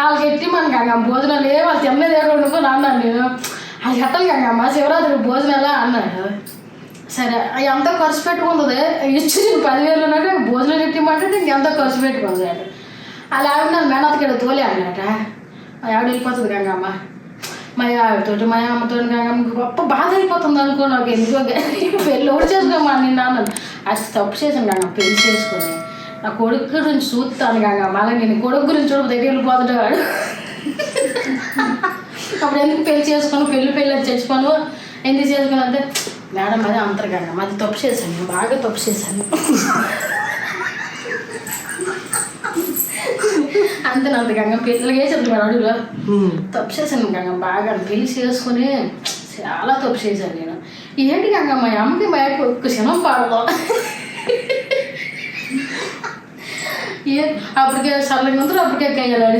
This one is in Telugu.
వాళ్ళకి ఎట్టి మన గంగమ్మ భోజనాలు వాళ్ళు తినలేదు ఏడుకో అన్నాను నేను. వాళ్ళకి ఎట్టాలి గంగమ్మ శివరాత్రికి భోజనాలా అన్నాడు. సరే ఎంతో ఖర్చు పెట్టుకుంటుంది ఇచ్చి 10,000 ఉన్నట్టు భోజనం ఎట్టిమంటే ఇంకెంతో ఖర్చు పెట్టుకుంది అండి. అలా ఆవిడ నన్ను మేనత్తకి తోలే అన్నట. మా ఆవిడ వెళ్ళిపోతుంది గంగమ్మ. మా ఆవిడతోటి మా అమ్మతో గంగమ్మ గొప్ప బాధ అయిపోతుంది అనుకో. నాకు ఎందుకో పెళ్ళి ఒకటి చేసుకోమా నేను అన్నాను. అది తప్పు చేశాను గంగమ్మ పెళ్లి చేసుకొని. నా కొడుకు గురించి చూస్తాను గంగమ్మ. అలా నేను కొడుకు గురించి చూడ దగ్గర వెళ్ళిపోతుంటాడు. అప్పుడు ఎందుకు పెళ్లి చేసుకోను పెళ్ళి అది చచ్చిపోను ఎందుకు చేసుకోను అంటే మేడం అది అంటారు గంగమ్మ అది తప్పు చేశాను బాగా తప్పు చేశాను అంతే అంత గంగమ్మ పిల్లలకి వేసాను మేడం అడుగులో తప్పు చేశాను గంగమ్మ బాగా పెళ్లి చేసుకుని చాలా తప్పు చేశాను నేను. ఏంటి గంగమ్మ మా అమ్మకి మా అమ్మకి ఒక్క క్షణం పాడదు అప్పటికే సర్లకి ముందు అప్పటికే కయ్యాలి